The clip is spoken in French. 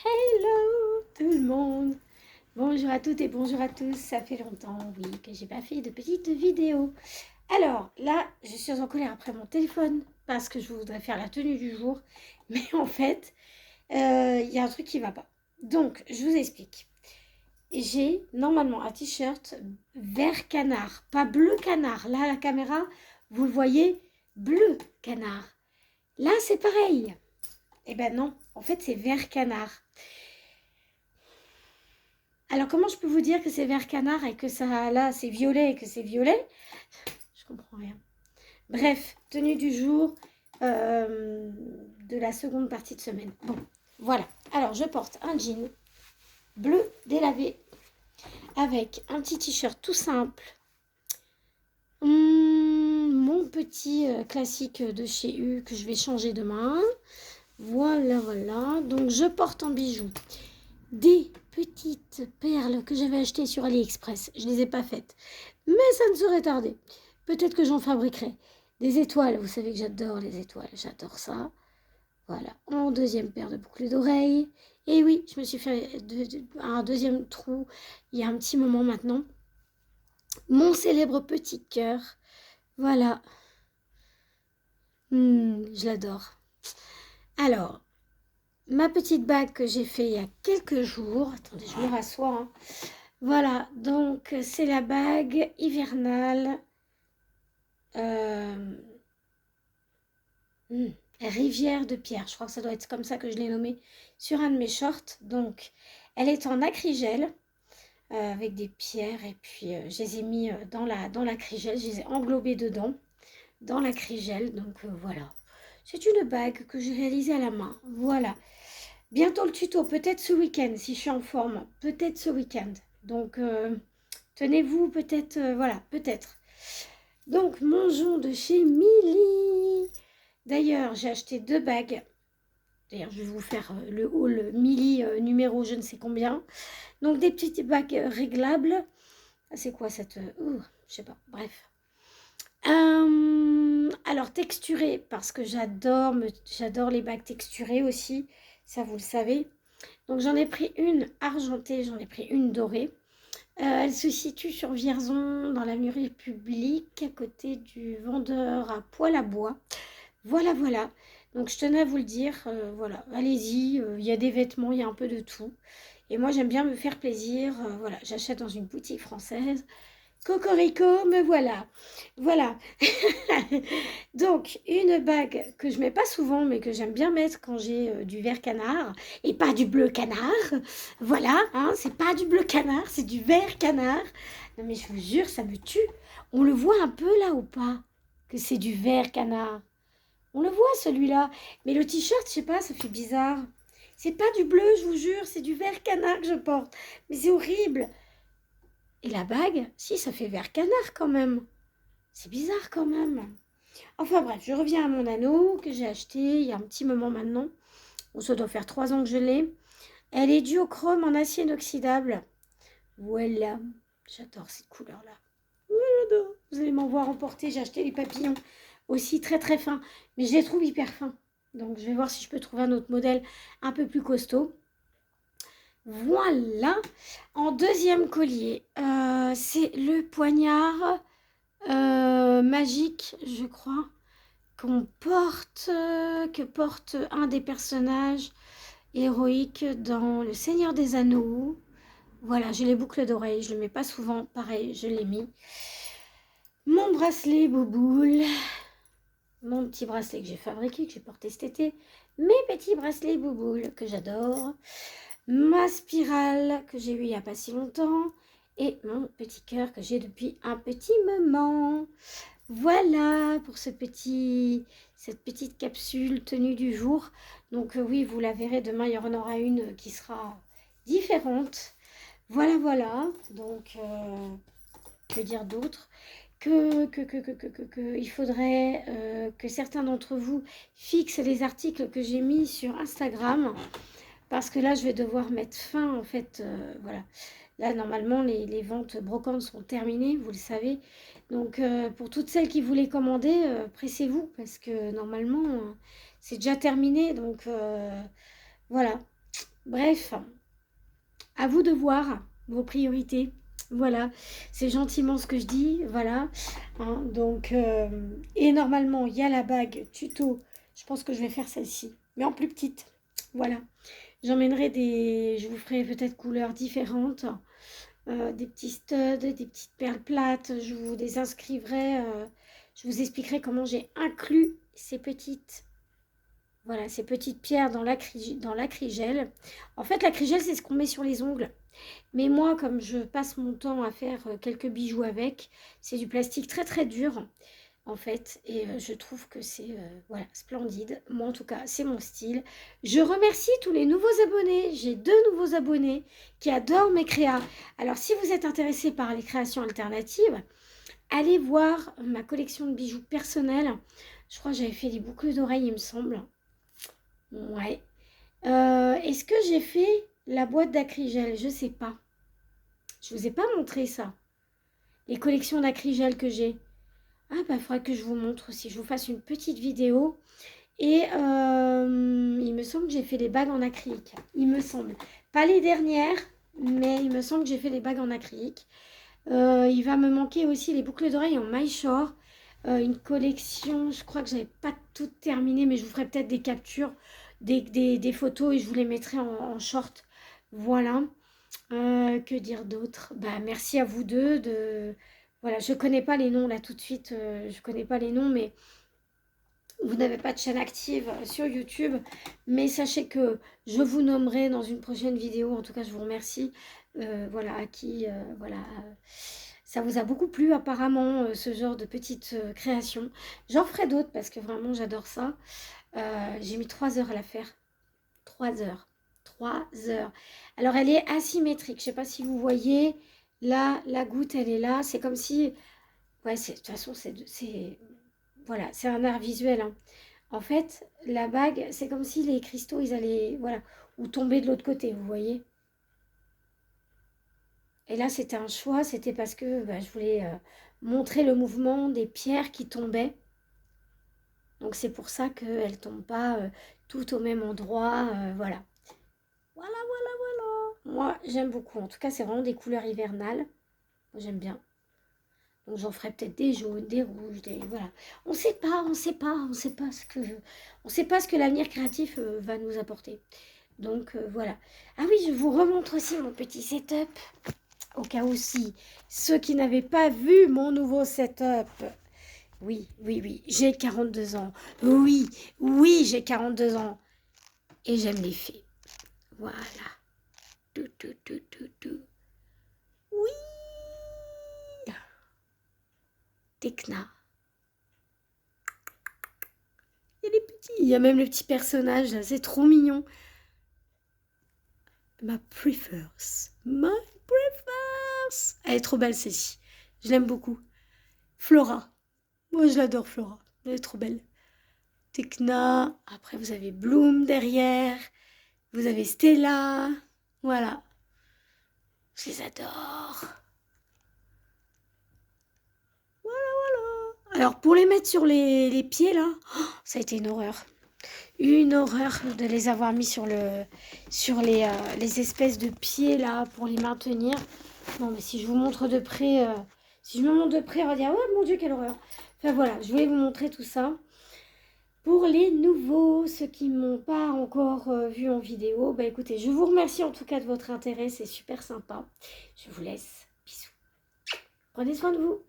Hello tout le monde. Bonjour à toutes et bonjour à tous. Ça fait longtemps, oui, que j'ai pas fait de petites vidéos. Alors là, je suis en colère après mon téléphone parce que je voudrais faire la tenue du jour. Mais en fait, il y a un truc qui va pas. Donc, je vous explique. J'ai normalement un t-shirt vert canard, pas bleu canard. Là, la caméra, vous le voyez, bleu canard. Là, c'est pareil. Eh ben non, en fait, c'est vert canard. Alors, comment je peux vous dire que c'est vert canard et que ça, là, c'est violet et que c'est violet? Je comprends rien. Bref, tenue du jour de la seconde partie de semaine. Bon, voilà. Alors, je porte un jean bleu délavé avec un petit t-shirt tout simple. Mon petit classique de chez U que je vais changer demain. Voilà, voilà. Donc, je porte en bijoux des petites perles que j'avais achetées sur AliExpress. Je ne les ai pas faites. Mais ça ne saurait tarder. Peut-être que j'en fabriquerai. Des étoiles, vous savez que j'adore les étoiles. J'adore ça. Voilà. En deuxième paire de boucles d'oreilles. Et oui, je me suis fait un deuxième trou il y a un petit moment maintenant. Mon célèbre petit cœur. Voilà. Je l'adore. Alors, ma petite bague que j'ai fait il y a quelques jours. Attendez, je me rassois. Hein. Voilà, donc c'est la bague hivernale Rivière de Pierre. Je crois que ça doit être comme ça que je l'ai nommée sur un de mes shorts. Donc, elle est en acrygel avec des pierres et puis je les ai mis dans l'acrygel. Je les ai englobées dedans, dans l'acrygel. Donc voilà, c'est une bague que j'ai réalisée à la main. Voilà. Bientôt le tuto, peut-être ce week-end si je suis en forme. Peut-être ce week-end. Donc, tenez-vous peut-être, voilà, peut-être. Donc, mangeons de chez Milly. D'ailleurs, j'ai acheté 2 bagues. D'ailleurs, je vais vous faire le haul Milly numéro je ne sais combien. Donc, des petites bagues réglables. Ah, c'est quoi cette... je sais pas, bref. Alors, texturées, parce que j'adore les bagues texturées aussi. Ça, vous le savez. Donc, j'en ai pris une argentée, j'en ai pris une dorée. Elle se situe sur Vierzon, dans l'avenue République, à côté du vendeur à poêle à bois. Voilà, voilà. Donc, je tenais à vous le dire. Voilà, allez-y. Il y a des vêtements, il y a un peu de tout. Et moi, j'aime bien me faire plaisir. Voilà, j'achète dans une boutique française. Cocorico, me voilà. Voilà. Donc, une bague que je mets pas souvent, mais que j'aime bien mettre quand j'ai du vert canard et pas du bleu canard. Voilà, hein, c'est pas du bleu canard, c'est du vert canard. Non, mais je vous jure, ça me tue. On le voit un peu là ou pas? Que c'est du vert canard. On le voit celui-là. Mais le t-shirt, je sais pas, ça fait bizarre. C'est pas du bleu, je vous jure, c'est du vert canard que je porte. Mais c'est horrible. Et la bague, si, ça fait vert canard quand même. C'est bizarre quand même. Enfin bref, je reviens à mon anneau que j'ai acheté il y a un petit moment maintenant. Bon, ça doit faire 3 ans que je l'ai. Elle est duochrome en acier inoxydable. Voilà. J'adore cette couleur-là. J'adore. Vous allez m'en voir emporter. J'ai acheté les papillons aussi très très fins. Mais je les trouve hyper fins. Donc je vais voir si je peux trouver un autre modèle un peu plus costaud. Voilà. En deuxième collier, c'est le poignard magique, je crois, que porte un des personnages héroïques dans Le Seigneur des Anneaux. Voilà, j'ai les boucles d'oreilles, je le mets pas souvent, pareil, je l'ai mis. Mon bracelet Bouboule, mon petit bracelet que j'ai fabriqué, que j'ai porté cet été, mes petits bracelets Bouboule que j'adore, ma spirale que j'ai eue il n'y a pas si longtemps, et mon petit cœur que j'ai depuis un petit moment. Voilà pour cette petite capsule tenue du jour. Donc oui, vous la verrez demain, il y en aura une qui sera différente. Voilà, voilà. Donc, que dire d'autre il faudrait que certains d'entre vous fixent les articles que j'ai mis sur Instagram. Parce que là, je vais devoir mettre fin, en fait, voilà. Là, normalement, les ventes brocantes sont terminées, vous le savez. Donc, pour toutes celles qui voulaient commander, pressez-vous, parce que normalement, c'est déjà terminé. Donc, voilà. Bref, à vous de voir vos priorités. Voilà, c'est gentiment ce que je dis, voilà. Hein, donc, et normalement, il y a la bague tuto. Je pense que je vais faire celle-ci, mais en plus petite. Voilà. J'emmènerai des... Je vous ferai peut-être couleurs différentes. Des petits studs, des petites perles plates. Je vous les inscrirai. Je vous expliquerai comment j'ai inclus ces petites... Voilà, ces petites pierres dans l'acrygel. En fait, l'acrygel, c'est ce qu'on met sur les ongles. Mais moi, comme je passe mon temps à faire quelques bijoux avec, c'est du plastique très très dur, en fait. Et je trouve que c'est voilà, splendide. Moi, en tout cas, c'est mon style. Je remercie tous les nouveaux abonnés. J'ai 2 nouveaux abonnés qui adorent mes créas. Alors, si vous êtes intéressé par les créations alternatives, allez voir ma collection de bijoux personnels. Je crois que j'avais fait des boucles d'oreilles, il me semble. Ouais. Est-ce que j'ai fait la boîte d'acrygel? Je sais pas. Je vous ai pas montré ça. Les collections d'acrygel que j'ai. Ah bah il faudrait que je vous montre aussi. Je vous fasse une petite vidéo. Et il me semble que j'ai fait les bagues en acrylique. Il me semble. Pas les dernières, mais il me semble que j'ai fait les bagues en acrylique. Il va me manquer aussi les boucles d'oreilles en MyShore. Une collection, je crois que j'avais pas tout terminé, mais je vous ferai peut-être des captures, des photos et je vous les mettrai en short. Voilà. Que dire d'autre? Bah, merci à vous deux de... Voilà, je connais pas les noms là tout de suite, je connais pas les noms, mais vous n'avez pas de chaîne active sur YouTube. Mais sachez que je vous nommerai dans une prochaine vidéo. En tout cas, je vous remercie. Voilà, à qui, voilà, ça vous a beaucoup plu apparemment, ce genre de petites créations. J'en ferai d'autres parce que vraiment, j'adore ça. J'ai mis 3 heures à la faire. 3 heures. 3 heures. Alors, elle est asymétrique. Je ne sais pas si vous voyez. Là, la goutte, elle est là. C'est comme si... Ouais, de toute façon, voilà, c'est un art visuel. Hein. En fait, la bague, c'est comme si les cristaux, ils allaient... Voilà. Ou tomber de l'autre côté, vous voyez. Et là, c'était un choix. C'était parce que bah, je voulais montrer le mouvement des pierres qui tombaient. Donc, c'est pour ça qu'elles ne tombent pas tout au même endroit. Voilà. Voilà, voilà, voilà. Moi, j'aime beaucoup. En tout cas, c'est vraiment des couleurs hivernales. Moi, j'aime bien. Donc, j'en ferai peut-être des jaunes, des rouges, des... Voilà. On sait pas, on sait pas, on sait pas ce que... On sait pas ce que l'avenir créatif va nous apporter. Donc, voilà. Ah oui, je vous remontre aussi mon petit setup. Au cas où si ceux qui n'avaient pas vu mon nouveau setup... Oui, oui, oui, j'ai 42 ans. Oui, oui, j'ai 42 ans. Et j'aime les fées. Voilà. Tout, tout, tout, tout, tout. Oui. Tekna. Il y a les petits. Il y a même le petit personnage là, c'est trop mignon. Ma prefers. My prefers. Elle est trop belle celle-ci. Je l'aime beaucoup. Flora. Moi je l'adore Flora. Elle est trop belle. Tekna. Après vous avez Bloom derrière. Vous avez Stella. Voilà. Je les adore. Alors pour les mettre sur les pieds là, oh, ça a été une horreur. Une horreur de les avoir mis sur les espèces de pieds là pour les maintenir. Non mais si je vous montre de près, si je me montre de près, on va dire oh mon dieu quelle horreur. Enfin voilà, je voulais vous montrer tout ça. Pour les nouveaux, ceux qui ne m'ont pas encore vu en vidéo, bah écoutez, je vous remercie en tout cas de votre intérêt, c'est super sympa. Je vous laisse, bisous. Prenez soin de vous.